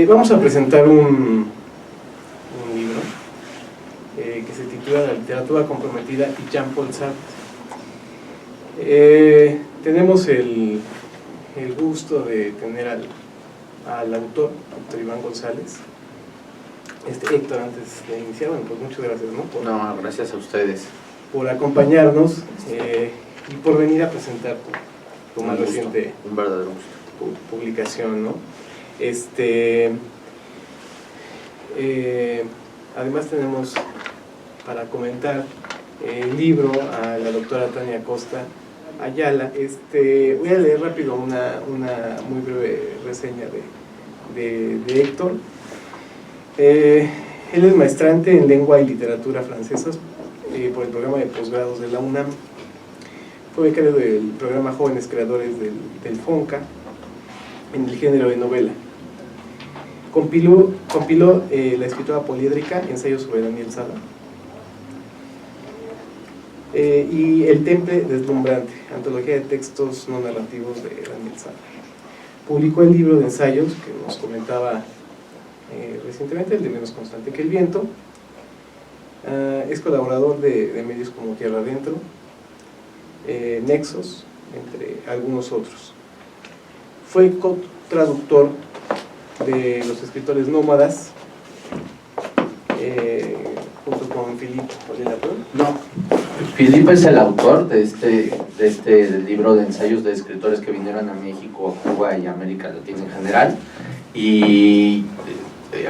Vamos a presentar un libro que se titula La literatura comprometida y Jean-Paul Sartre. Tenemos el gusto de tener al autor, Héctor Iván González. Héctor, antes de iniciar, bueno, pues muchas gracias, ¿no? No, gracias a ustedes. Por acompañarnos y por venir a presentar tu más reciente un verdadero gusto. Publicación, ¿no? Además tenemos para comentar el libro a la doctora Tania Costa Ayala. Voy a leer rápido una muy breve reseña de Héctor. Él es maestrante en lengua y literatura francesas por el programa de posgrados de la UNAM. Fue becario del programa Jóvenes Creadores del FONCA en el género de novela. Compiló la escritura poliédrica, Ensayos sobre Daniel Sada, y El Temple Deslumbrante, antología de textos no narrativos de Daniel Sada. Publicó el libro de ensayos que nos comentaba recientemente, el de Menos constante que el viento. Es colaborador de medios como Tierra Adentro, Nexos, entre algunos otros. Fue co-traductor de Los escritores nómadas, junto con Philippe Olelato. No, Philippe es el autor del libro de ensayos de escritores que vinieron a México, a Cuba y a América Latina en general. Y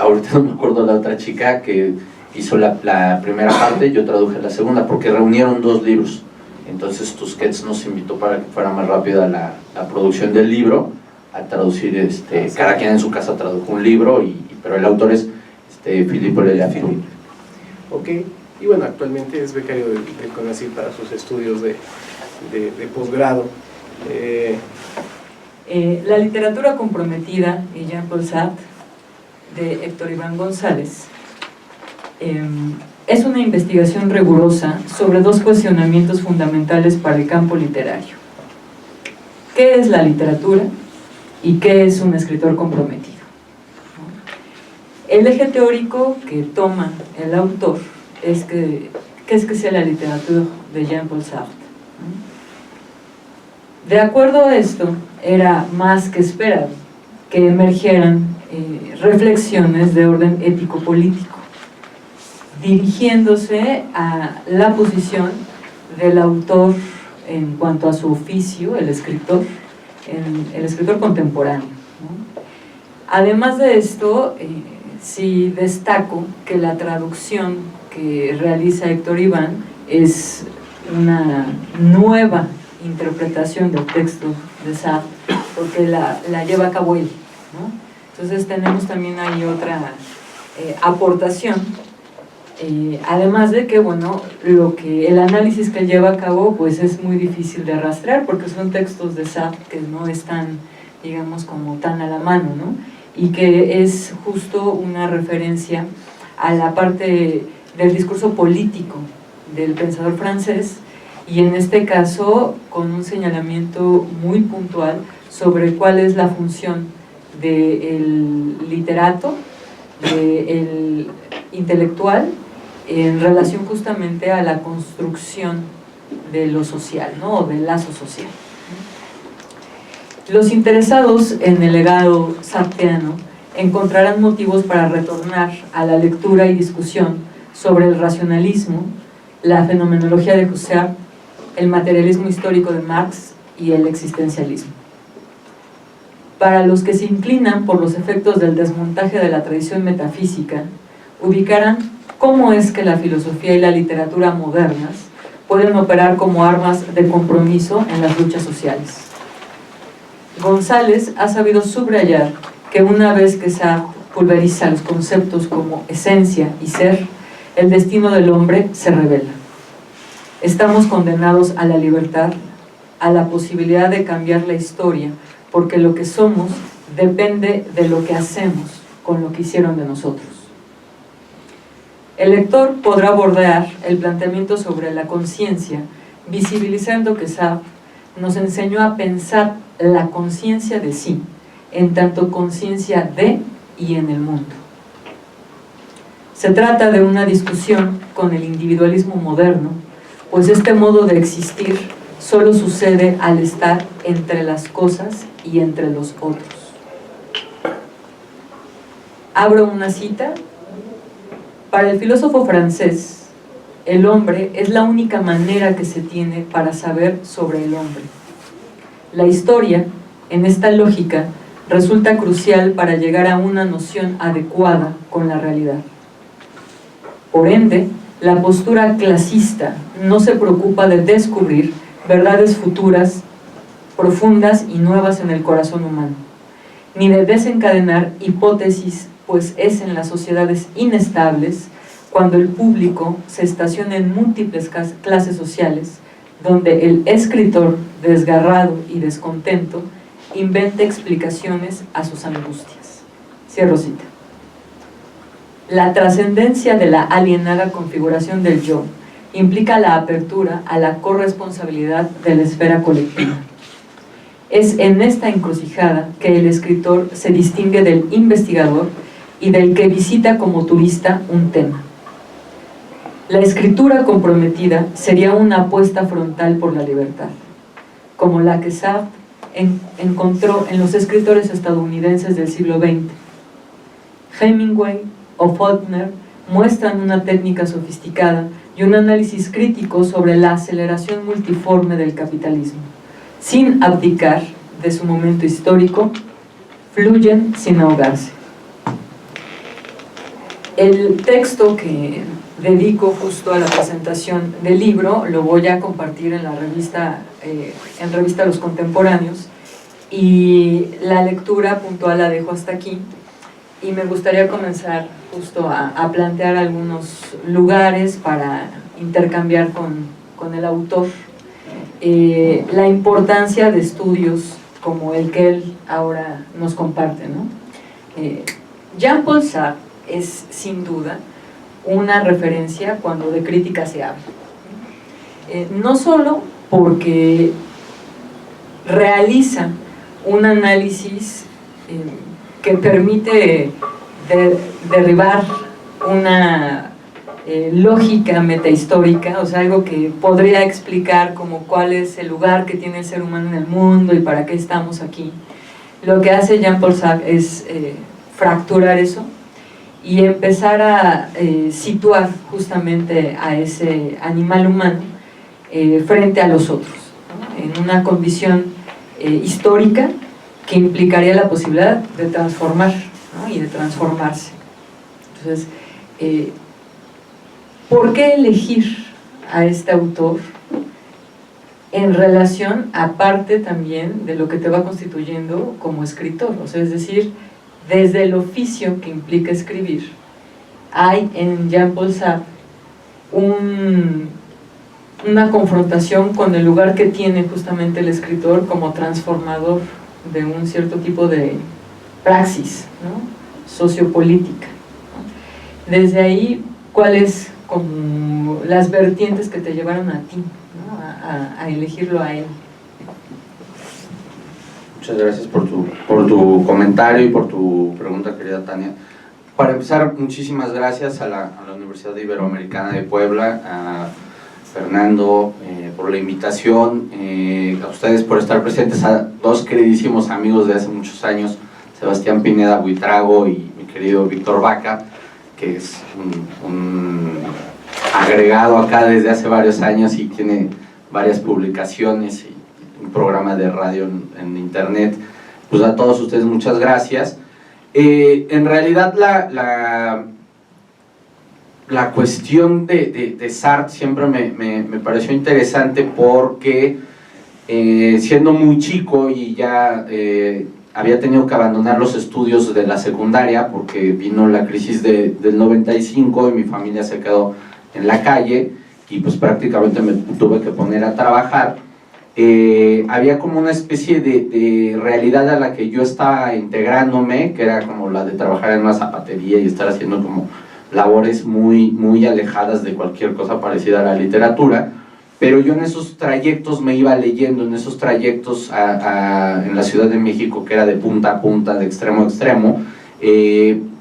ahorita no me acuerdo la otra chica que hizo la primera parte, yo traduje la segunda, porque reunieron dos libros. Entonces Tusquets nos invitó para que fuera más rápida la producción del libro, a traducir, cada quien en su casa tradujo un libro, pero el autor es Philippe Olelato. Ok, y bueno, actualmente es becario del CONACYT para sus estudios de posgrado. La literatura comprometida y Jean-Paul Sartre, de Héctor Iván González, es una investigación rigurosa sobre dos cuestionamientos fundamentales para el campo literario. ¿Qué es la literatura y qué es un escritor comprometido? El eje teórico que toma el autor es ¿qué es que sea la literatura de Jean-Paul Sartre? De acuerdo a esto, era más que esperado que emergieran reflexiones de orden ético-político, dirigiéndose a la posición del autor en cuanto a su oficio, el escritor contemporáneo, ¿no? Además de esto, sí destaco que la traducción que realiza Héctor Iván es una nueva interpretación del texto de Sartre, porque la lleva a cabo él, ¿no? Entonces tenemos también ahí otra aportación, además de que, bueno, el análisis que él lleva a cabo pues es muy difícil de rastrear, porque son textos de Sartre que no están, digamos, como tan a la mano, ¿no? Y que es justo una referencia a la parte del discurso político del pensador francés, y en este caso con un señalamiento muy puntual sobre cuál es la función del literato, del intelectual, en relación justamente a la construcción de lo social, ¿no? O del lazo social. Los interesados en el legado sartreano encontrarán motivos para retornar a la lectura y discusión sobre el racionalismo, la fenomenología de Husserl, el materialismo histórico de Marx y el existencialismo. Para los que se inclinan por los efectos del desmontaje de la tradición metafísica, ubicarán cómo es que la filosofía y la literatura modernas pueden operar como armas de compromiso en las luchas sociales. González ha sabido subrayar que una vez que Sartre pulveriza los conceptos como esencia y ser, el destino del hombre se revela. Estamos condenados a la libertad, a la posibilidad de cambiar la historia, porque lo que somos depende de lo que hacemos con lo que hicieron de nosotros. El lector podrá abordar el planteamiento sobre la conciencia, visibilizando que Sartre nos enseñó a pensar la conciencia de sí, en tanto conciencia de y en el mundo. Se trata de una discusión con el individualismo moderno, pues este modo de existir solo sucede al estar entre las cosas y entre los otros. Abro una cita. Para el filósofo francés, el hombre es la única manera que se tiene para saber sobre el hombre. La historia, en esta lógica, resulta crucial para llegar a una noción adecuada con la realidad. Por ende, la postura clasista no se preocupa de descubrir verdades futuras, profundas y nuevas en el corazón humano, ni de desencadenar hipótesis, pues es en las sociedades inestables, cuando el público se estaciona en múltiples clases sociales, donde el escritor, desgarrado y descontento, inventa explicaciones a sus angustias. Cierro cita. La trascendencia de la alienada configuración del yo implica la apertura a la corresponsabilidad de la esfera colectiva. Es en esta encrucijada que el escritor se distingue del investigador y del que visita como turista un tema. La escritura comprometida sería una apuesta frontal por la libertad, como la que Sartre encontró en los escritores estadounidenses del siglo XX. Hemingway o Faulkner muestran una técnica sofisticada y un análisis crítico sobre la aceleración multiforme del capitalismo. Sin abdicar de su momento histórico, fluyen sin ahogarse. El texto que dedico justo a la presentación del libro lo voy a compartir en la revista, Los Contemporáneos, y la lectura puntual la dejo hasta aquí, y me gustaría comenzar justo a plantear algunos lugares para intercambiar con el autor la importancia de estudios como el que él ahora nos comparte, ¿no? Jean-Paul Sartre es sin duda una referencia cuando de crítica se habla, no solo porque realiza un análisis que permite derribar una lógica metahistórica, o sea, algo que podría explicar como cuál es el lugar que tiene el ser humano en el mundo y para qué estamos aquí. Lo que hace Jean-Paul Sartre es fracturar eso y empezar a situar justamente a ese animal humano frente a los otros, ¿no? En una condición histórica que implicaría la posibilidad de transformar, ¿no? Y de transformarse. Entonces, ¿por qué elegir a este autor en relación, aparte también de lo que te va constituyendo como escritor? O sea, es decir, desde el oficio que implica escribir, hay en Jean-Paul Sartre una confrontación con el lugar que tiene justamente el escritor como transformador de un cierto tipo de praxis, ¿no? Sociopolítica, ¿no? Desde ahí, ¿cuáles como las vertientes que te llevaron a ti, ¿no? a elegirlo a él? Muchas gracias por tu comentario y por tu pregunta, querida Tania. Para empezar, muchísimas gracias a la Universidad Iberoamericana de Puebla, a Fernando por la invitación, a ustedes por estar presentes, a dos queridísimos amigos de hace muchos años, Sebastián Pineda Buitrago y mi querido Víctor Vaca, que es un agregado acá desde hace varios años y tiene varias publicaciones y un programa de radio en internet. Pues a todos ustedes muchas gracias. En realidad la cuestión de Sartre siempre me pareció interesante porque siendo muy chico y ya había tenido que abandonar los estudios de la secundaria porque vino la crisis del 95 y mi familia se quedó en la calle y pues prácticamente me tuve que poner a trabajar. Había como una especie de realidad a la que yo estaba integrándome, que era como la de trabajar en una zapatería y estar haciendo como labores muy alejadas de cualquier cosa parecida a la literatura, pero yo en esos trayectos me iba leyendo, en esos trayectos en la Ciudad de México, que era de punta a punta, de extremo a extremo,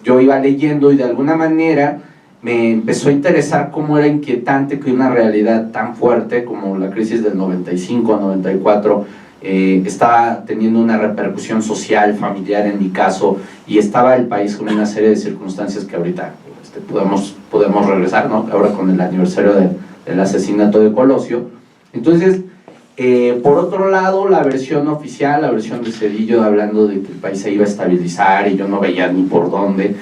yo iba leyendo y de alguna manera me empezó a interesar cómo era inquietante que una realidad tan fuerte como la crisis del 95-94 estaba teniendo una repercusión social, familiar en mi caso, y estaba el país con una serie de circunstancias que ahorita podemos regresar, ¿no? Ahora con el aniversario del asesinato de Colosio. Entonces, por otro lado, la versión oficial, la versión de Zedillo hablando de que el país se iba a estabilizar y yo no veía ni por dónde,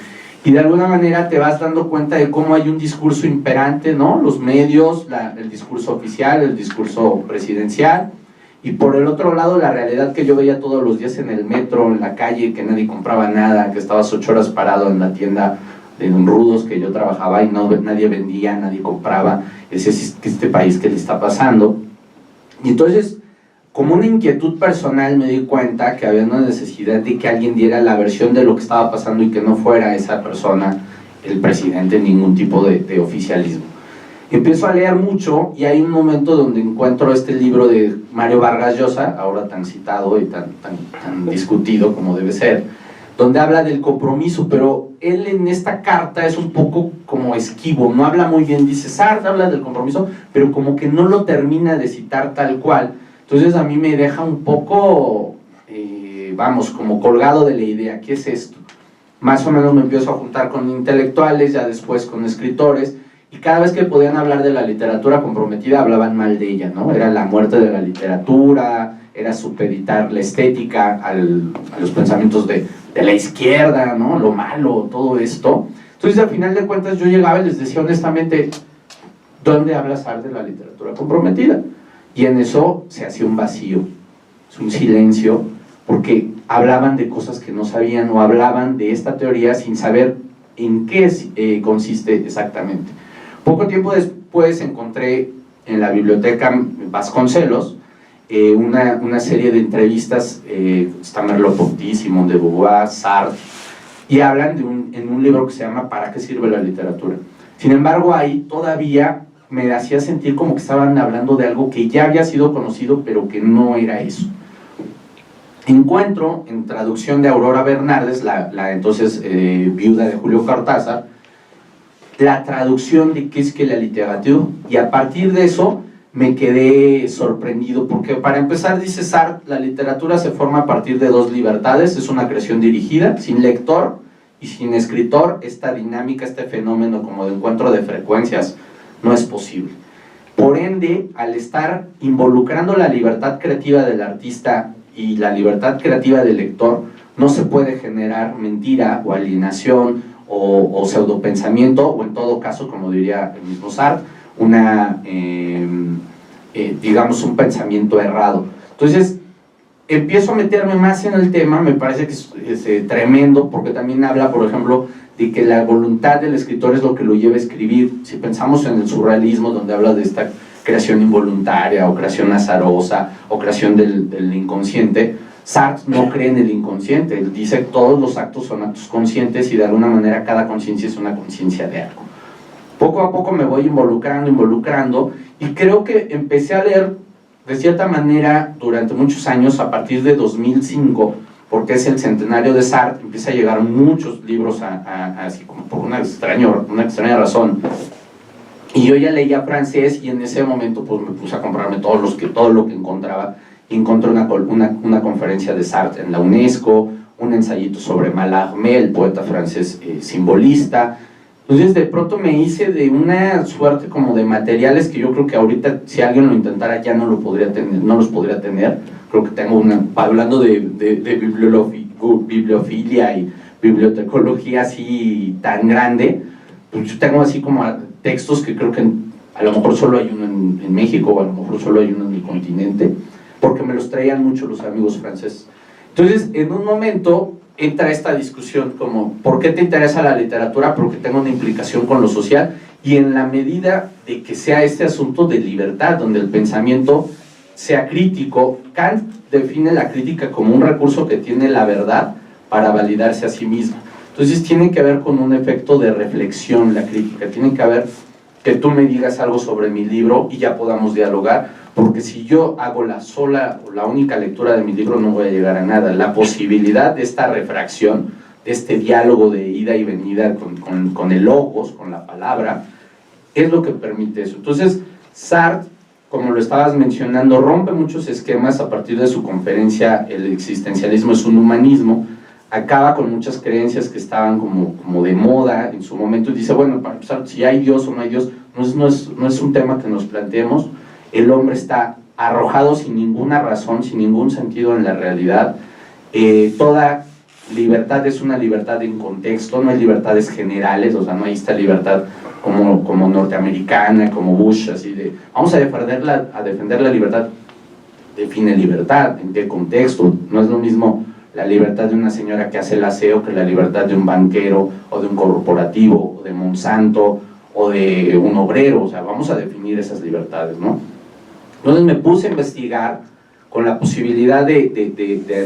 y de alguna manera te vas dando cuenta de cómo hay un discurso imperante, ¿no? Los medios, el discurso oficial, el discurso presidencial, y por el otro lado la realidad que yo veía todos los días en el metro, en la calle, que nadie compraba nada, que estabas 8 horas parado en la tienda en Rudos que yo trabajaba y nadie vendía, nadie compraba. Ese es este país que le está pasando. Y entonces, como una inquietud personal, me di cuenta que había una necesidad de que alguien diera la versión de lo que estaba pasando y que no fuera esa persona el presidente en ningún tipo de oficialismo. Empiezo a leer mucho y hay un momento donde encuentro este libro de Mario Vargas Llosa, ahora tan citado y tan discutido como debe ser, donde habla del compromiso, pero él en esta carta es un poco como esquivo, no habla muy bien, dice Sartre habla del compromiso, pero como que no lo termina de citar tal cual. Entonces a mí me deja un poco, como colgado de la idea, ¿qué es esto? Más o menos me empiezo a juntar con intelectuales, ya después con escritores, y cada vez que podían hablar de la literatura comprometida hablaban mal de ella, ¿no? Era la muerte de la literatura, era supeditar la estética a los pensamientos de la izquierda, ¿no? Lo malo, todo esto. Entonces al final de cuentas yo llegaba y les decía honestamente, ¿dónde habla Sartre de la literatura comprometida? Y en eso se hacía un vacío, es un silencio, porque hablaban de cosas que no sabían o hablaban de esta teoría sin saber en qué consiste exactamente. Poco tiempo después encontré en la biblioteca Vasconcelos una serie de entrevistas, está Merleau-Ponty, Simone de Beauvoir, Sartre, y hablan en un libro que se llama ¿Para qué sirve la literatura? Sin embargo, ahí todavía me hacía sentir como que estaban hablando de algo que ya había sido conocido, pero que no era eso. Encuentro en traducción de Aurora Bernardes, la entonces viuda de Julio Cortázar, la traducción de qué es que la literatura, y a partir de eso me quedé sorprendido, porque para empezar, dice Sartre, la literatura se forma a partir de dos libertades, es una creación dirigida, sin lector y sin escritor, esta dinámica, este fenómeno como de encuentro de frecuencias, no es posible. Por ende, al estar involucrando la libertad creativa del artista y la libertad creativa del lector, no se puede generar mentira o alienación o pseudopensamiento, o en todo caso, como diría el mismo Sartre, digamos un pensamiento errado. Entonces, empiezo a meterme más en el tema, me parece que es tremendo, porque también habla, por ejemplo, de que la voluntad del escritor es lo que lo lleva a escribir. Si pensamos en el surrealismo, donde habla de esta creación involuntaria, o creación azarosa, o creación del inconsciente, Sartre no cree en el inconsciente, él dice que todos los actos son actos conscientes y de alguna manera cada conciencia es una conciencia de algo. Poco a poco me voy involucrando y creo que empecé a leer de cierta manera durante muchos años, a partir de 2005, porque es el centenario de Sartre, empieza a llegar muchos libros así como por una extraña razón. Y yo ya leía francés y en ese momento pues me puse a comprarme todo lo que encontraba, y encontré una conferencia de Sartre en la UNESCO, un ensayito sobre Mallarmé, el poeta francés simbolista. Entonces de pronto me hice de una suerte como de materiales que yo creo que ahorita si alguien lo intentara ya no los podría tener. Creo que tengo hablando de bibliofilia y bibliotecología así tan grande, pues yo tengo así como textos que creo que a lo mejor solo hay uno en México, o a lo mejor solo hay uno en el continente, porque me los traían mucho los amigos franceses. Entonces, en un momento entra esta discusión como, ¿por qué te interesa la literatura? Porque tengo una implicación con lo social, y en la medida de que sea este asunto de libertad, donde el pensamiento sea crítico. Kant define la crítica como un recurso que tiene la verdad para validarse a sí misma. Entonces tiene que ver con un efecto de reflexión la crítica, tiene que haber que tú me digas algo sobre mi libro y ya podamos dialogar, porque si yo hago la única lectura de mi libro no voy a llegar a nada. La posibilidad de esta refracción, este diálogo de ida y venida con el logos, con la palabra, es lo que permite eso. Entonces, Sartre, como lo estabas mencionando, rompe muchos esquemas a partir de su conferencia El existencialismo es un humanismo, acaba con muchas creencias que estaban como de moda en su momento, y dice, bueno, para empezar, si hay Dios o no hay Dios, no es un tema que nos planteemos, el hombre está arrojado sin ninguna razón, sin ningún sentido en la realidad, toda libertad es una libertad en contexto, no hay libertades generales, o sea, no hay esta libertad como norteamericana, como Bush, así de, vamos a defender la libertad. Define libertad, en qué contexto, no es lo mismo la libertad de una señora que hace el aseo que la libertad de un banquero, o de un corporativo, o de Monsanto, o de un obrero, o sea, vamos a definir esas libertades, ¿no? Entonces me puse a investigar con la posibilidad de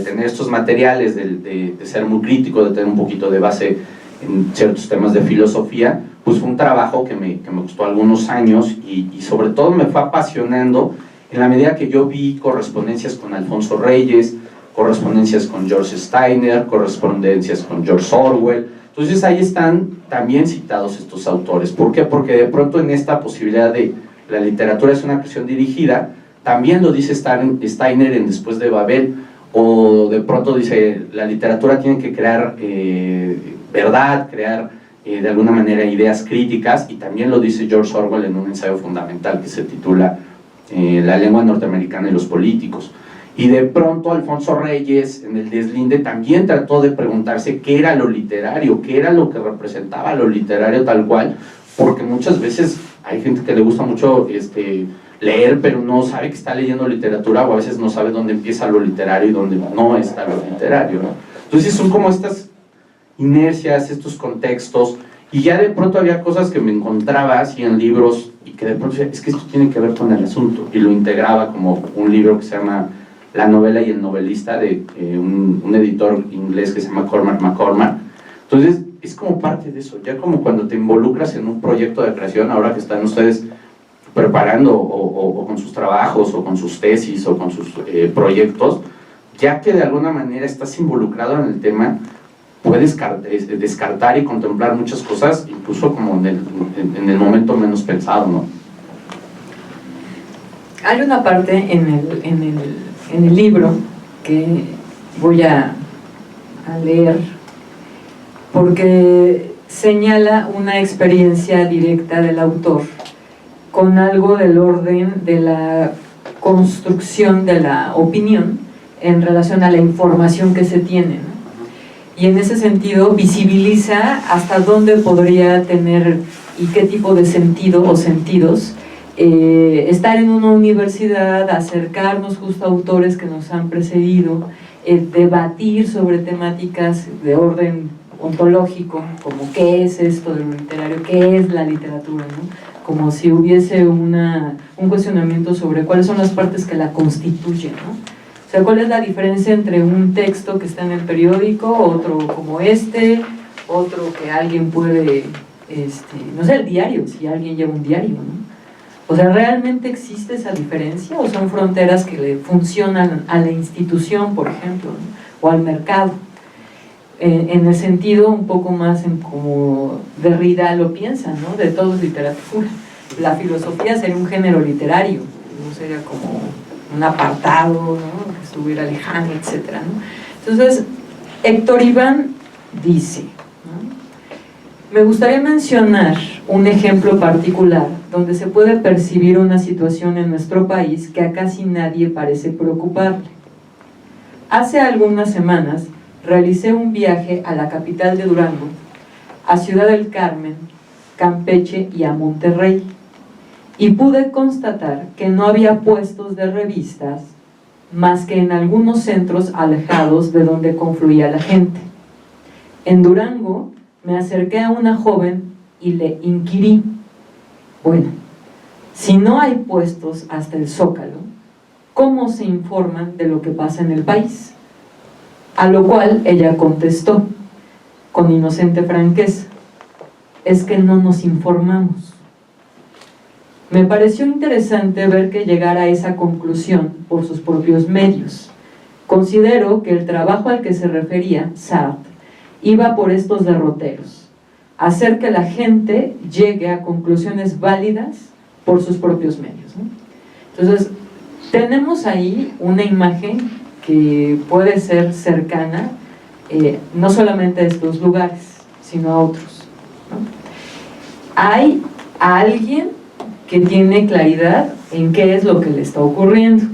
tener estos materiales, de ser muy crítico, de tener un poquito de base en ciertos temas de filosofía, pues fue un trabajo que me costó algunos años y sobre todo me fue apasionando en la medida que yo vi correspondencias con Alfonso Reyes, correspondencias con George Steiner, correspondencias con George Orwell. Entonces ahí están también citados estos autores. ¿Por qué? Porque de pronto en esta posibilidad de la literatura es una creación dirigida, también lo dice Steiner en Después de Babel, o de pronto dice la literatura tiene que crear verdad, crear de alguna manera ideas críticas, y también lo dice George Orwell en un ensayo fundamental que se titula La lengua norteamericana y los políticos. Y de pronto Alfonso Reyes en El deslinde también trató de preguntarse qué era lo literario, qué era lo que representaba lo literario tal cual, porque muchas veces hay gente que le gusta mucho leer, pero no sabe que está leyendo literatura, o a veces no sabe dónde empieza lo literario y dónde no está lo literario, ¿no? Entonces son como estas inercias, estos contextos, y ya de pronto había cosas que me encontraba así en libros, y que de pronto decía, es que esto tiene que ver con el asunto, y lo integraba como un libro que se llama La novela y el novelista, de un editor inglés que se llama Cormac McCormack. Entonces es como parte de eso, ya como cuando te involucras en un proyecto de creación, ahora que están ustedes preparando o con sus trabajos o con sus tesis o con sus proyectos, ya que de alguna manera estás involucrado en el tema, puedes descartar y contemplar muchas cosas, incluso como en el momento menos pensado, ¿no? Hay una parte en el libro que voy a leer, porque señala una experiencia directa del autor con algo del orden de la construcción de la opinión en relación a la información que se tiene, ¿no? Y en ese sentido visibiliza hasta dónde podría tener y qué tipo de sentido o sentidos estar en una universidad, acercarnos justo a autores que nos han precedido, debatir sobre temáticas de orden ontológico, como qué es esto de lo literario, qué es la literatura, ¿no? Como si hubiese un cuestionamiento sobre cuáles son las partes que la constituyen, ¿no? O sea, cuál es la diferencia entre un texto que está en el periódico, otro como otro que alguien puede, no sé, el diario, si alguien lleva un diario, ¿no? O sea, ¿realmente existe esa diferencia o son fronteras que le funcionan a la institución, por ejemplo, ¿no? O al mercado? En el sentido un poco más en como Derrida lo piensa, ¿no? De todo es literatura. La filosofía sería un género literario, no sería como un apartado, ¿no? Que estuviera lejano, etcétera, ¿no? Entonces, Héctor Iván dice, ¿no? Me gustaría mencionar un ejemplo particular donde se puede percibir una situación en nuestro país que a casi nadie parece preocuparle. Hace algunas semanas realicé un viaje a la capital de Durango, a Ciudad del Carmen, Campeche y a Monterrey, y pude constatar que no había puestos de revistas más que en algunos centros alejados de donde confluía la gente. En Durango me acerqué a una joven y le inquirí, bueno, si no hay puestos hasta el Zócalo, ¿cómo se informan de lo que pasa en el país? A lo cual ella contestó, con inocente franqueza, es que no nos informamos. Me pareció interesante ver que llegara a esa conclusión por sus propios medios. Considero que el trabajo al que se refería Sartre iba por estos derroteros: hacer que la gente llegue a conclusiones válidas por sus propios medios, ¿no? Entonces, tenemos ahí una imagen que puede ser cercana, no solamente a estos lugares, sino a otros, ¿no? Hay alguien que tiene claridad en qué es lo que le está ocurriendo,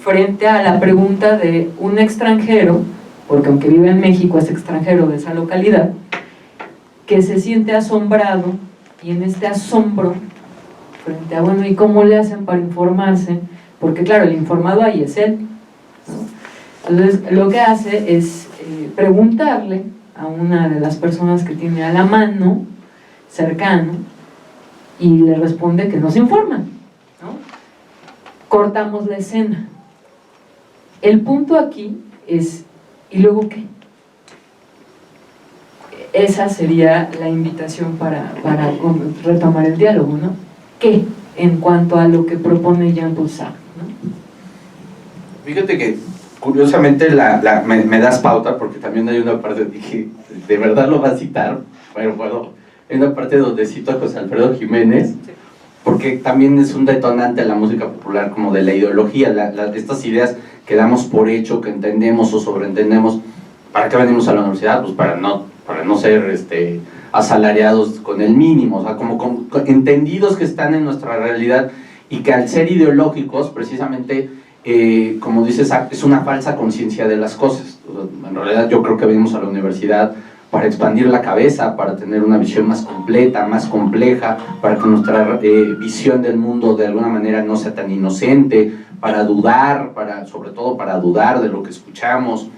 frente a la pregunta de un extranjero, porque aunque vive en México es extranjero de esa localidad, que se siente asombrado, y en este asombro, frente a, bueno, ¿y cómo le hacen para informarse? Porque claro, el informado ahí es él, ¿no? Entonces, lo que hace es preguntarle a una de las personas que tiene a la mano, cercano, y le responde que no se informan, ¿no? Cortamos la escena. El punto aquí es, ¿y luego qué? Esa sería la invitación para retomar el diálogo, ¿no? ¿Qué? En cuanto a lo que propone Jean-Paul Sartre, ¿no? Fíjate que curiosamente me das pauta, porque también hay una parte, dije, de verdad lo va a citar, pero bueno, hay una parte donde cito a José Alfredo Jiménez, porque también es un detonante de la música popular, como de la ideología, estas ideas que damos por hecho, que entendemos o sobreentendemos. ¿Para qué venimos a la universidad? Pues para no ser asalariados con el mínimo, o sea, como entendidos que están en nuestra realidad, y que al ser ideológicos, precisamente, como dices, es una falsa conciencia de las cosas. En realidad yo creo que venimos a la universidad para expandir la cabeza, para tener una visión más completa, más compleja, para que nuestra visión del mundo de alguna manera no sea tan inocente, para dudar, sobre todo para dudar de lo que escuchamos,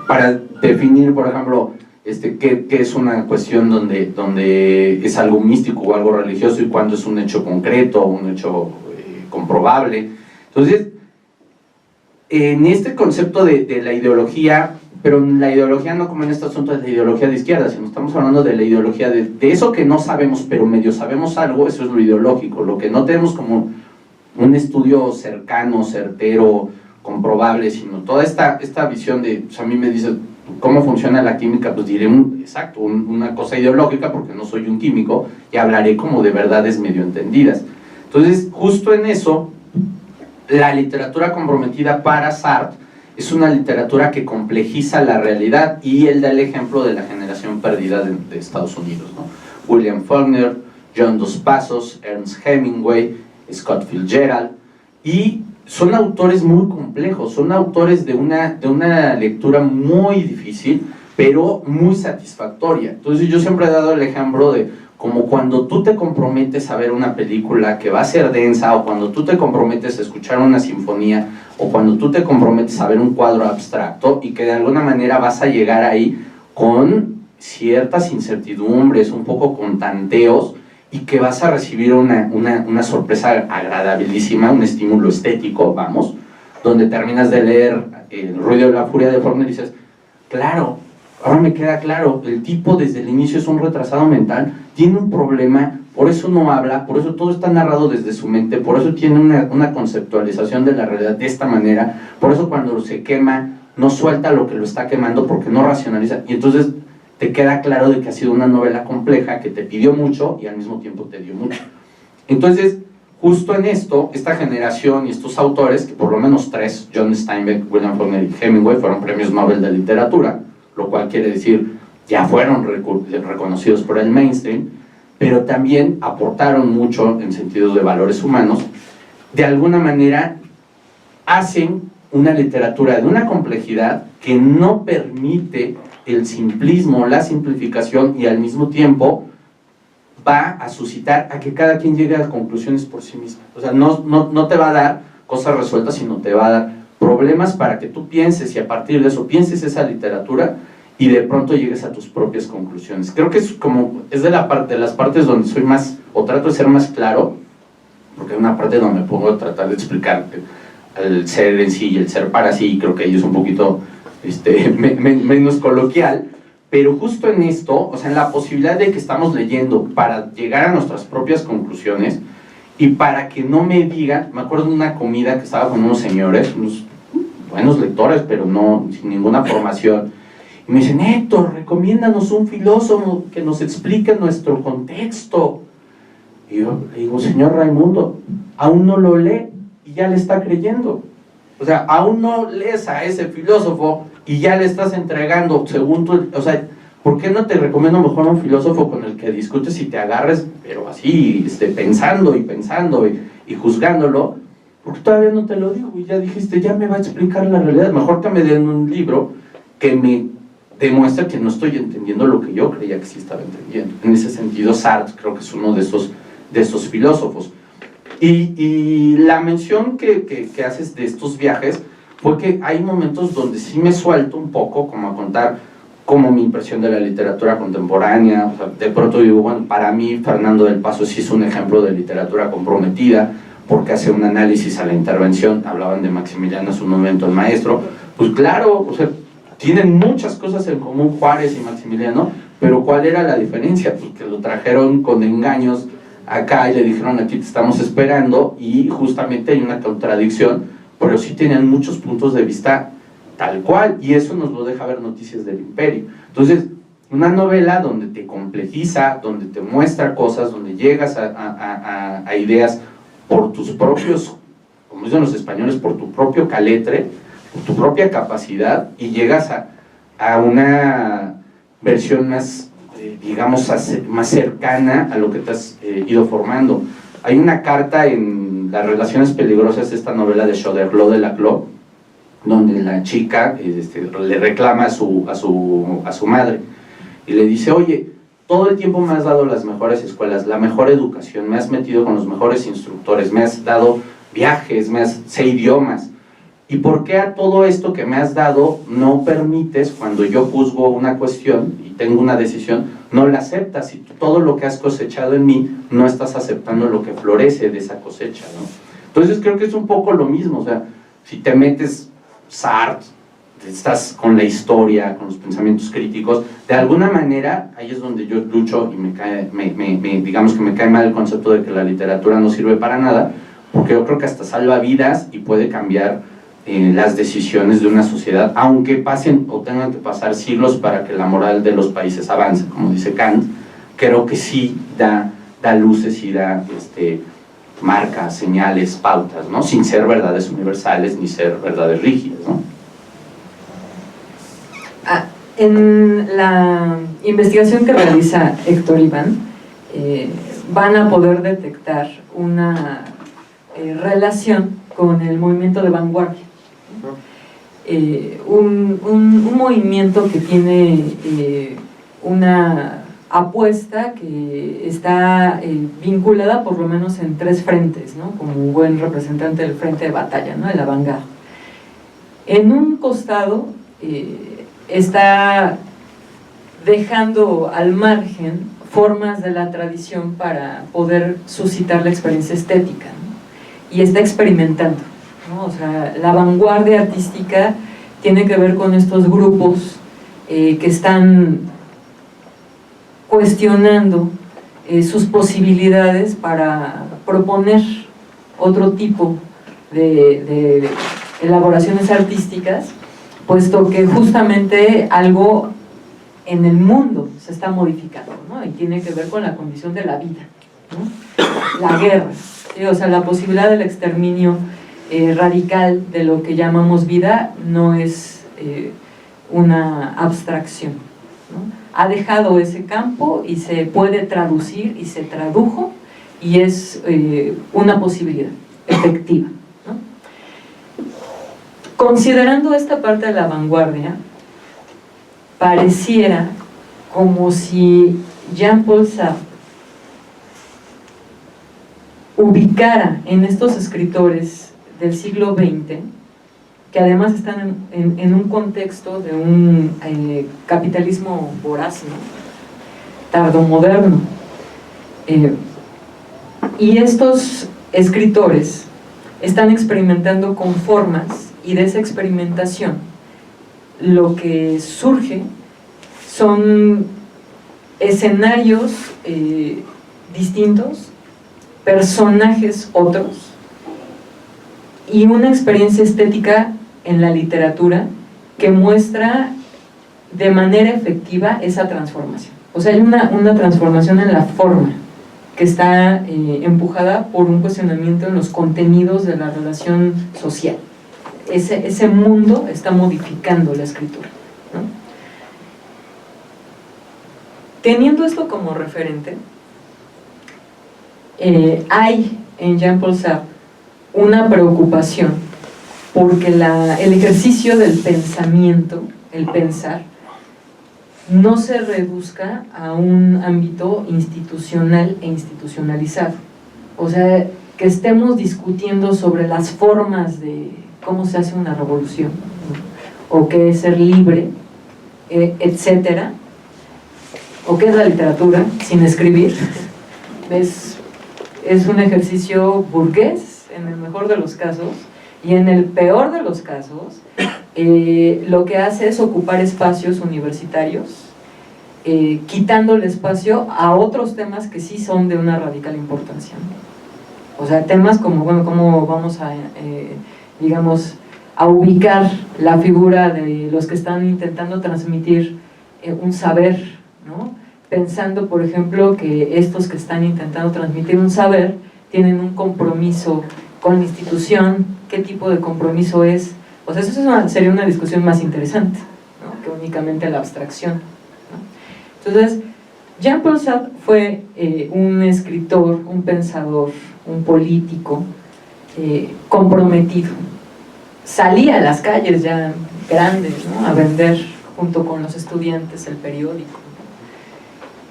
para definir, por ejemplo, qué es una cuestión donde es algo místico o algo religioso, y cuándo es un hecho concreto, un hecho comprobable. Entonces, en este concepto de la ideología, pero la ideología no como en este asunto de la ideología de izquierda, sino estamos hablando de la ideología de eso que no sabemos, pero medio sabemos algo, eso es lo ideológico. Lo que no tenemos como un estudio cercano, certero, comprobable, sino toda esta visión de, pues a mí me dice cómo funciona la química, pues diré una cosa ideológica, porque no soy un químico, y hablaré como de verdades medio entendidas. Entonces, justo en eso, la literatura comprometida para Sartre es una literatura que complejiza la realidad, y él da el ejemplo de la generación perdida de Estados Unidos, ¿no? William Faulkner, John Dos Passos, Ernest Hemingway, Scott Fitzgerald, y son autores muy complejos, son autores de una lectura muy difícil, pero muy satisfactoria. Entonces yo siempre he dado el ejemplo de como cuando tú te comprometes a ver una película que va a ser densa, o cuando tú te comprometes a escuchar una sinfonía, o cuando tú te comprometes a ver un cuadro abstracto, y que de alguna manera vas a llegar ahí con ciertas incertidumbres, un poco con tanteos, y que vas a recibir una sorpresa agradabilísima, un estímulo estético, vamos, donde terminas de leer El ruido de la furia de Faulkner y dices, claro, ahora me queda claro, el tipo desde el inicio es un retrasado mental, tiene un problema, por eso no habla, por eso todo está narrado desde su mente, por eso tiene una conceptualización de la realidad de esta manera, por eso cuando se quema no suelta lo que lo está quemando, porque no racionaliza, y entonces te queda claro de que ha sido una novela compleja, que te pidió mucho y al mismo tiempo te dio mucho. Entonces, justo en esto, esta generación y estos autores, que por lo menos tres, John Steinbeck, William Faulkner y Hemingway, fueron premios Nobel de literatura, lo cual quiere decir, ya fueron reconocidos por el mainstream, pero también aportaron mucho en sentidos de valores humanos. De alguna manera, hacen una literatura de una complejidad que no permite el simplismo, la simplificación, y al mismo tiempo va a suscitar a que cada quien llegue a conclusiones por sí mismo. O sea, no te va a dar cosas resueltas, sino te va a dar problemas para que tú pienses, y a partir de eso pienses esa literatura y de pronto llegues a tus propias conclusiones. Creo que es de las partes donde soy más, o trato de ser más claro, porque hay una parte donde me pongo a tratar de explicar el ser en sí y el ser para sí, y creo que ahí es un poquito menos coloquial, pero justo en esto, o sea, en la posibilidad de que estamos leyendo para llegar a nuestras propias conclusiones, y para que no me digan, me acuerdo de una comida que estaba con unos señores, unos buenos lectores, pero no sin ninguna formación, Y me dicen, Héctor, recomiéndanos un filósofo que nos explique nuestro contexto. Y yo le digo, señor Raimundo, aún no lo lee y ya le está creyendo. O sea, aún no lees a ese filósofo y ya le estás entregando según tu... O sea, ¿por qué no te recomiendo mejor a un filósofo con el que discutes y te agarres, pero así, pensando y juzgándolo? Porque todavía no te lo digo y ya dijiste, ya me va a explicar la realidad. Mejor que me den un libro que me demuestra que no estoy entendiendo lo que yo creía que sí estaba entendiendo. En ese sentido, Sartre creo que es uno de estos filósofos. Y la mención que haces de estos viajes fue que hay momentos donde sí me suelto un poco, como a contar como mi impresión de la literatura contemporánea. O sea, de pronto digo, bueno, para mí Fernando del Paso sí es un ejemplo de literatura comprometida, porque hace un análisis a la intervención. Hablaban de Maximiliano hace un momento, el maestro. Pues claro, o sea, tienen muchas cosas en común Juárez y Maximiliano, pero ¿cuál era la diferencia? Pues que lo trajeron con engaños acá y le dijeron, aquí te estamos esperando, y justamente hay una contradicción, pero sí tenían muchos puntos de vista tal cual, y eso nos lo deja ver Noticias del Imperio. Entonces, una novela donde te complejiza, donde te muestra cosas, donde llegas a ideas por tus propios, como dicen los españoles, por tu propio caletre, por tu propia capacidad, y llegas a una versión más, digamos, más cercana a lo que te has ido formando. Hay una carta en Las Relaciones Peligrosas, esta novela de Choderlos de Laclos, donde la chica le reclama a su madre y le dice, oye, todo el tiempo me has dado las mejores escuelas, la mejor educación, me has metido con los mejores instructores, me has dado viajes, sé idiomas, ¿y por qué a todo esto que me has dado no permites, cuando yo juzgo una cuestión y tengo una decisión, no la aceptas? Y todo lo que has cosechado en mí, no estás aceptando lo que florece de esa cosecha, ¿no? Entonces creo que es un poco lo mismo. O sea, si te metes Sartre, estás con la historia, con los pensamientos críticos, de alguna manera ahí es donde yo lucho, y digamos que me cae mal el concepto de que la literatura no sirve para nada, porque yo creo que hasta salva vidas y puede cambiar las decisiones de una sociedad, aunque pasen o tengan que pasar siglos para que la moral de los países avance, como dice Kant. Creo que sí da luces y da marcas, señales, pautas, ¿no? Sin ser verdades universales ni ser verdades rígidas, ¿no? En la investigación que realiza Héctor Iván, van a poder detectar una relación con el movimiento de vanguardia. Un movimiento que tiene una apuesta que está vinculada por lo menos en 3 frentes, ¿no? Como un buen representante del frente de batalla, ¿no? El avant-garde. En un costado está dejando al margen formas de la tradición para poder suscitar la experiencia estética, ¿no? Y está experimentando, ¿no? O sea, la vanguardia artística tiene que ver con estos grupos que están cuestionando sus posibilidades para proponer otro tipo de elaboraciones artísticas, puesto que justamente algo en el mundo se está modificando, ¿no? Y tiene que ver con la condición de la vida, ¿no? La guerra, ¿sí? O sea, la posibilidad del exterminio radical de lo que llamamos vida no es una abstracción, ¿no? Ha dejado ese campo y se puede traducir y se tradujo, y es una posibilidad efectiva, ¿no? Considerando esta parte de la vanguardia, pareciera como si Jean-Paul Sartre ubicara en estos escritores del siglo XX, que además están en un contexto de un capitalismo voraz, ¿no? Tardomoderno, y estos escritores están experimentando con formas, y de esa experimentación lo que surge son escenarios distintos, personajes otros, y una experiencia estética en la literatura que muestra de manera efectiva esa transformación. O sea, hay una transformación en la forma que está empujada por un cuestionamiento en los contenidos de la relación social. Ese mundo está modificando la escritura, ¿no? Teniendo esto como referente, hay en Jean-Paul Sartre una preocupación porque el ejercicio del pensamiento, el pensar, no se reduzca a un ámbito institucional e institucionalizado. O sea, que estemos discutiendo sobre las formas de cómo se hace una revolución, ¿no? O qué es ser libre, etcétera, o qué es la literatura sin escribir. Es un ejercicio burgués en el mejor de los casos, y en el peor de los casos lo que hace es ocupar espacios universitarios, quitándole espacio a otros temas que sí son de una radical importancia, ¿no? O sea, temas como, bueno, cómo vamos a, digamos, a ubicar la figura de los que están intentando transmitir un saber, ¿no? Pensando, por ejemplo, que estos que están intentando transmitir un saber tienen un compromiso con la institución. ¿Qué tipo de compromiso es? O sea, eso sería una discusión más interesante, ¿no? Que únicamente la abstracción, ¿no? Entonces, Jean-Paul Sartre fue un escritor, un pensador, un político comprometido. Salía a las calles ya grandes, ¿no? A vender junto con los estudiantes el periódico,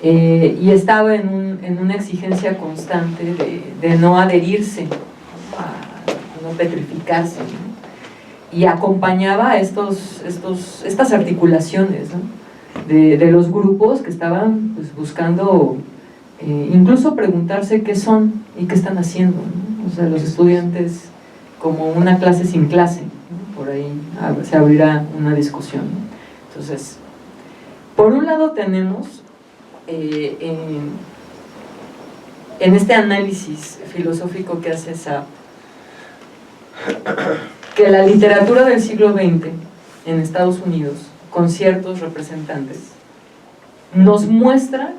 ¿no? Y estaba en una exigencia constante de no adherirse, ¿no? A no petrificarse, ¿no? Y acompañaba estas articulaciones, ¿no? de los grupos que estaban, pues, buscando incluso preguntarse qué son y qué están haciendo, ¿no? O sea, los estudiantes como una clase sin clase, ¿no? Por ahí se abrirá una discusión, ¿no? Entonces, por un lado tenemos en este análisis filosófico que hace Sartre, que la literatura del siglo XX en Estados Unidos, con ciertos representantes, nos muestra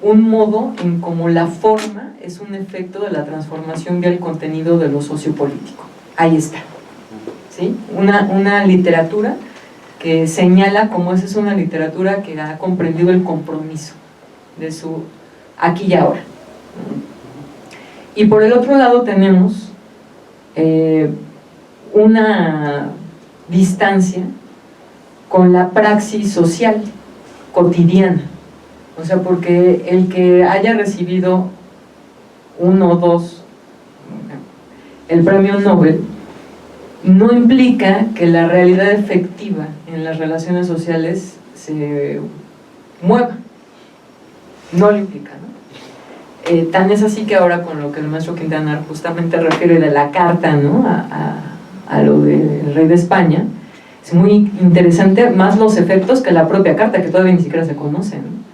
un modo en cómo la forma es un efecto de la transformación del contenido de lo sociopolítico. Ahí está, ¿sí? Una literatura que señala cómo esa es una literatura que ha comprendido el compromiso de su aquí y ahora. Y por el otro lado tenemos una distancia con la praxis social cotidiana. O sea, porque el que haya recibido 1 o 2 el premio Nobel no implica que la realidad efectiva en las relaciones sociales se mueva. No lo implica, ¿no? Tan es así que ahora, con lo que el maestro Quintanar justamente refiere de la carta, ¿no? a lo del rey de España, es muy interesante, más los efectos que la propia carta, que todavía ni siquiera se conocen, ¿no?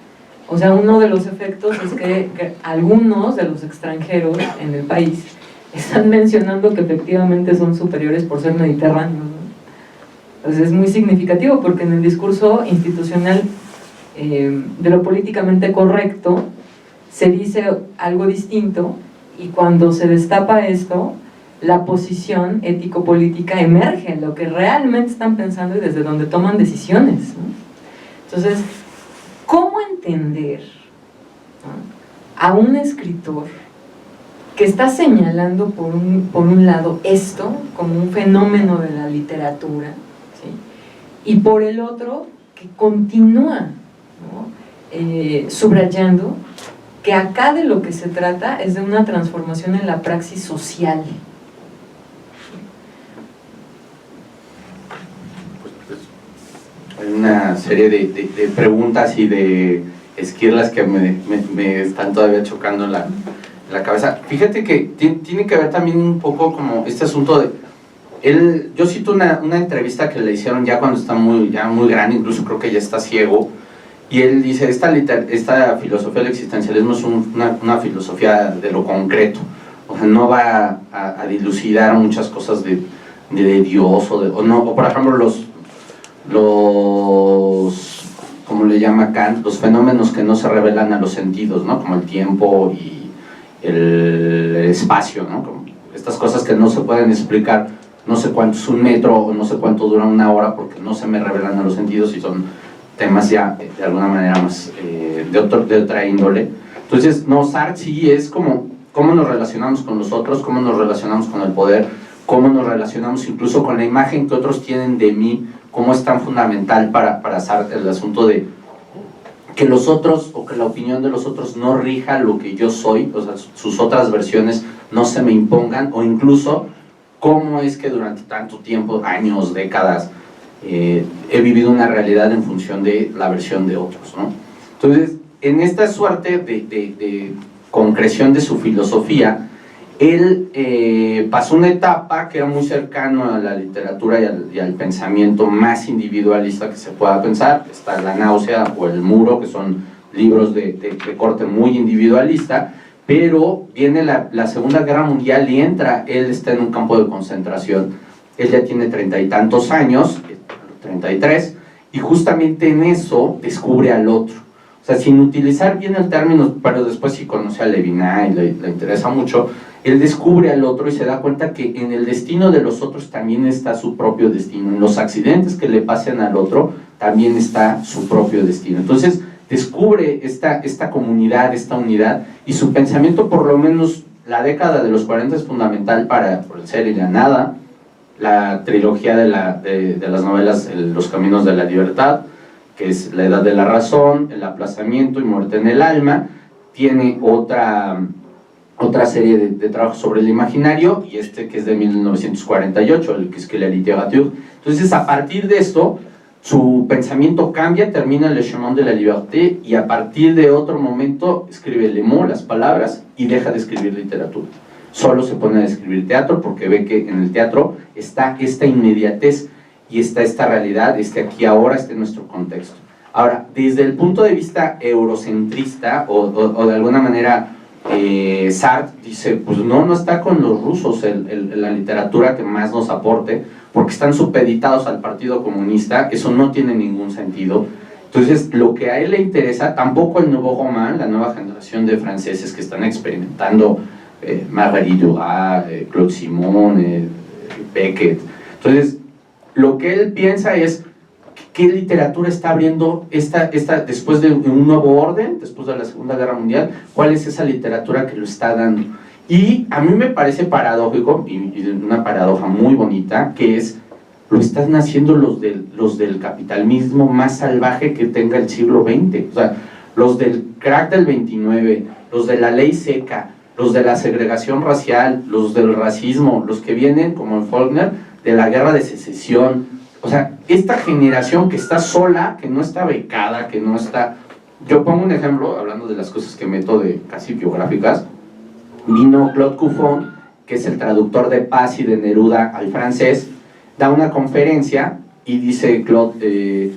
O sea, uno de los efectos es que algunos de los extranjeros en el país están mencionando que efectivamente son superiores por ser mediterráneos, ¿no? Entonces es muy significativo, porque en el discurso institucional de lo políticamente correcto se dice algo distinto, y cuando se destapa esto, la posición ético-política emerge, lo que realmente están pensando y desde donde toman decisiones, ¿no? Entonces, ¿cómo entender, ¿no? a un escritor que está señalando por un lado esto como un fenómeno de la literatura, ¿sí? Y por el otro que continúa, ¿no? Subrayando que acá de lo que se trata es de una transformación en la praxis social? Hay una serie de preguntas y de esquirlas que me están todavía chocando en la cabeza. Fíjate que tiene que ver también un poco como este asunto de... yo cito una entrevista que le hicieron ya cuando está muy grande, incluso creo que ya está ciego, y él dice, esta filosofía del existencialismo es una filosofía de lo concreto, o sea, no va a dilucidar muchas cosas de Dios, o por ejemplo los como le llama Kant, los fenómenos que no se revelan a los sentidos, ¿no? Como el tiempo y el espacio, ¿no? Como estas cosas que no se pueden explicar, no sé cuánto es un metro o no sé cuánto dura una hora porque no se me revelan a los sentidos y son temas ya de alguna manera más de otra índole. Entonces, no, Sartre sí es como cómo nos relacionamos con los otros, cómo nos relacionamos con el poder, cómo nos relacionamos incluso con la imagen que otros tienen de mí, cómo es tan fundamental para Sartre el asunto de que los otros o que la opinión de los otros no rija lo que yo soy, o sea, sus otras versiones no se me impongan, o incluso cómo es que durante tanto tiempo, años, décadas, he vivido una realidad en función de la versión de otros, ¿no? Entonces, en esta suerte de concreción de su filosofía, él pasó una etapa que era muy cercano a la literatura y al pensamiento más individualista que se pueda pensar. Está La náusea o El muro, que son libros de corte muy individualista, pero viene la Segunda Guerra Mundial y él está en un campo de concentración. Él ya tiene 30 y tantos años, 33, y justamente en eso descubre al otro. O sea, sin utilizar bien el término, pero después sí conoce a Levinas y le interesa mucho, él descubre al otro y se da cuenta que en el destino de los otros también está su propio destino. En los accidentes que le pasen al otro también está su propio destino. Entonces descubre esta comunidad, esta unidad, y su pensamiento, por lo menos la década de los 40, es fundamental para El ser y la nada, la trilogía de las novelas Los caminos de la libertad, que es La edad de la razón, El aplazamiento y Muerte en el alma. Tiene otra serie de trabajos sobre el imaginario, y que es de 1948, el que es la literature. Entonces, a partir de esto, su pensamiento cambia, termina Le chemin de la liberté, y a partir de otro momento escribe le mot, las palabras, y deja de escribir literatura. Solo se pone a escribir teatro porque ve que en el teatro está esta inmediatez y está esta realidad, aquí ahora, nuestro contexto. Ahora, desde el punto de vista eurocentrista, o de alguna manera, Sartre dice, pues no está con los rusos la literatura que más nos aporte, porque están supeditados al Partido Comunista, eso no tiene ningún sentido. Entonces, lo que a él le interesa, tampoco el Nouveau Roman, la nueva generación de franceses que están experimentando, Marguerite Duras, Claude Simon, Beckett. Entonces, lo que él piensa es qué literatura está abriendo después de un nuevo orden, después de la Segunda Guerra Mundial, cuál es esa literatura que lo está dando. Y a mí me parece paradójico, y una paradoja muy bonita, que es, lo están haciendo los del capitalismo más salvaje que tenga el siglo XX, o sea, los del crack del 29, los de la ley seca, los de la segregación racial, los del racismo, los que vienen, como en Faulkner, de la guerra de secesión. O sea, esta generación que está sola, que no está becada, que no está... Yo pongo un ejemplo, hablando de las cosas que meto de casi biográficas. Vino Claude Cuffon, que es el traductor de Paz y de Neruda al francés, da una conferencia y dice Claude,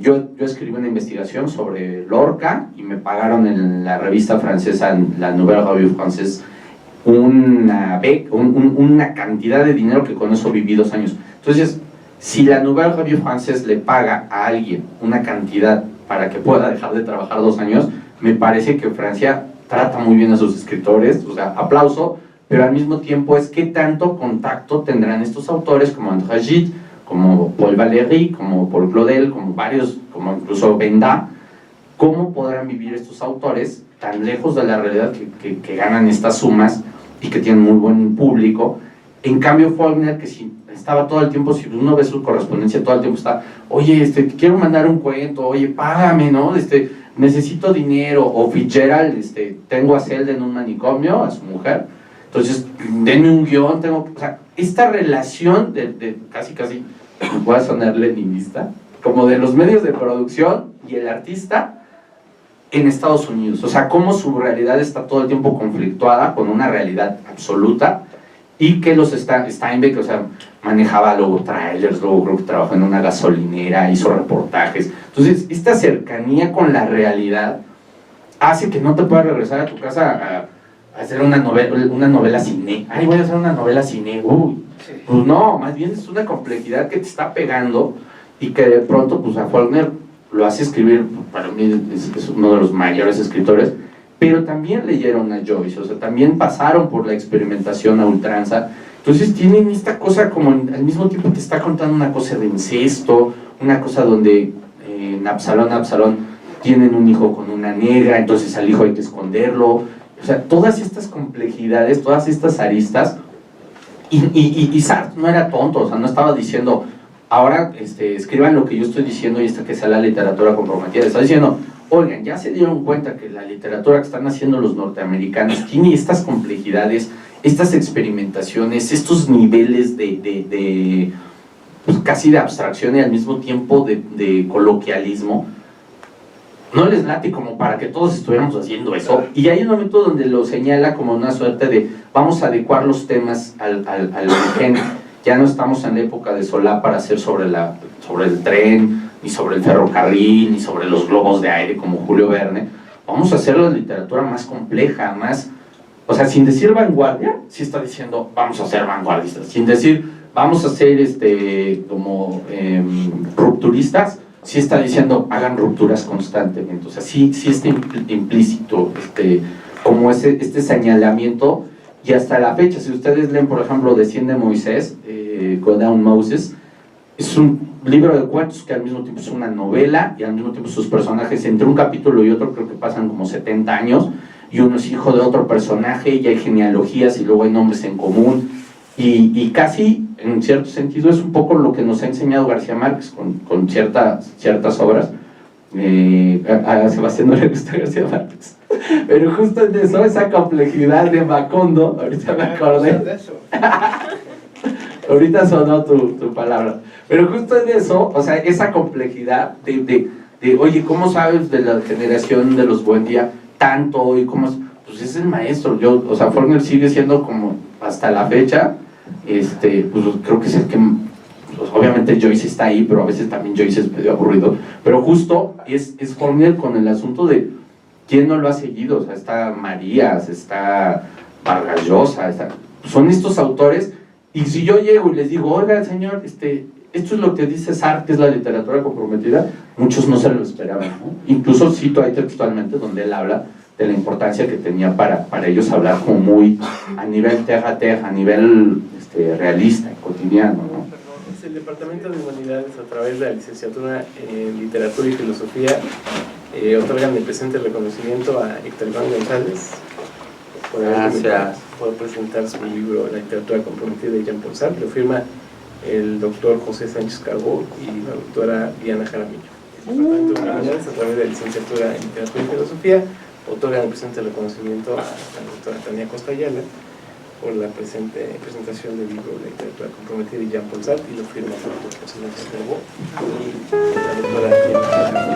yo escribí una investigación sobre Lorca y me pagaron en la revista francesa, la Nouvelle Revue Française, una cantidad de dinero que con eso viví 2 años. Entonces, si la Nouvelle Revue Française le paga a alguien una cantidad para que pueda dejar de trabajar 2 años, me parece que Francia trata muy bien a sus escritores, o sea, aplauso, pero al mismo tiempo es qué tanto contacto tendrán estos autores como André Gide, como Paul Valéry, como Paul Claudel, como varios, como incluso Benda. ¿Cómo podrán vivir estos autores tan lejos de la realidad que ganan estas sumas y que tienen muy buen público? En cambio Faulkner, que si estaba todo el tiempo, si uno ve su correspondencia, todo el tiempo está, oye, te quiero mandar un cuento, oye, págame, ¿no? Necesito dinero. O Fitzgerald, tengo a Zelda en un manicomio, a su mujer, entonces denme un guión, o sea, esta relación de casi, voy a sonar leninista, como de los medios de producción y el artista en Estados Unidos. O sea, cómo su realidad está todo el tiempo conflictuada con una realidad absoluta, y que Steinbeck, o sea, manejaba luego trailers, luego creo que trabajó en una gasolinera, hizo reportajes. Entonces, esta cercanía con la realidad hace que no te puedas regresar a tu casa a hacer una novela cine. Ay, voy a hacer una novela cine. Pues no, más bien es una complejidad que te está pegando, y que de pronto, pues a Faulkner lo hace escribir, para mí es uno de los mayores escritores, pero también leyeron a Joyce, o sea, también pasaron por la experimentación a ultranza. Entonces tienen esta cosa como al mismo tiempo te está contando una cosa de incesto, una cosa donde en Absalón tienen un hijo con una negra, entonces al hijo hay que esconderlo, o sea, todas estas complejidades, todas estas aristas, y Sartre no era tonto, o sea, no estaba diciendo, ahora escriban lo que yo estoy diciendo y esta que sea la literatura comprometida, está diciendo, oigan, ya se dieron cuenta que la literatura que están haciendo los norteamericanos tiene estas complejidades, estas experimentaciones, estos niveles de pues casi de abstracción y al mismo tiempo de coloquialismo. No les late como para que todos estuviéramos haciendo eso, y hay un momento donde lo señala como una suerte de vamos a adecuar los temas al origen. Ya no estamos en la época de Solá para hacer sobre el tren, ni sobre el ferrocarril, ni sobre los globos de aire como Julio Verne. Vamos a hacer la literatura más compleja, más, o sea, sin decir vanguardia, sí está diciendo vamos a ser vanguardistas, sin decir vamos a ser como rupturistas, sí está diciendo hagan rupturas constantemente. O sea, sí está implícito como este señalamiento. Y hasta la fecha, si ustedes leen, por ejemplo, Desciende Moisés, Go Down Moses, es un libro de cuentos que al mismo tiempo es una novela, y al mismo tiempo sus personajes, entre un capítulo y otro, creo que pasan como 70 años, y uno es hijo de otro personaje, y hay genealogías, y luego hay nombres en común, y casi, en cierto sentido, es un poco lo que nos ha enseñado García Márquez con ciertas obras. A Sebastián no le gusta García Márquez, pero justo en eso, esa complejidad de Macondo, ahorita me acordé, ahorita sonó tu palabra, pero justo en eso, o sea, esa complejidad de oye, ¿cómo sabes de la generación de los Buendía tanto? Y cómo, pues es el maestro. O sea, Faulkner sigue siendo como hasta la fecha, pues creo que es el que, pues obviamente Joyce está ahí, pero a veces también Joyce es medio aburrido, pero justo es Faulkner con el asunto de ¿quién no lo ha seguido? O sea, está Marías, está Vargas Llosa, son estos autores, y si yo llego y les digo, oiga señor, esto es lo que dice Sartre, que es la literatura comprometida, muchos no se lo esperaban, ¿no? Incluso cito ahí textualmente donde él habla de la importancia que tenía para ellos hablar como muy a nivel terre a terre, a nivel realista, cotidiano, ¿no? El Departamento de Humanidades, a través de la licenciatura en Literatura y Filosofía, otorgan el presente reconocimiento a Héctor Iván González por presentar su libro La literatura comprometida de Jean-Paul Sartre. Lo firma el doctor José Sánchez Carbó y la doctora Diana Jaramillo. El Departamento de Humanidades, a través de la licenciatura en Literatura y Filosofía, otorgan el presente reconocimiento a la doctora Tania Costa Ayala por la presentación del libro La literatura comprometida de Jean-Paul Sartre, y lo firma el doctor José Sánchez Carbó y la doctora Diana Jaramillo.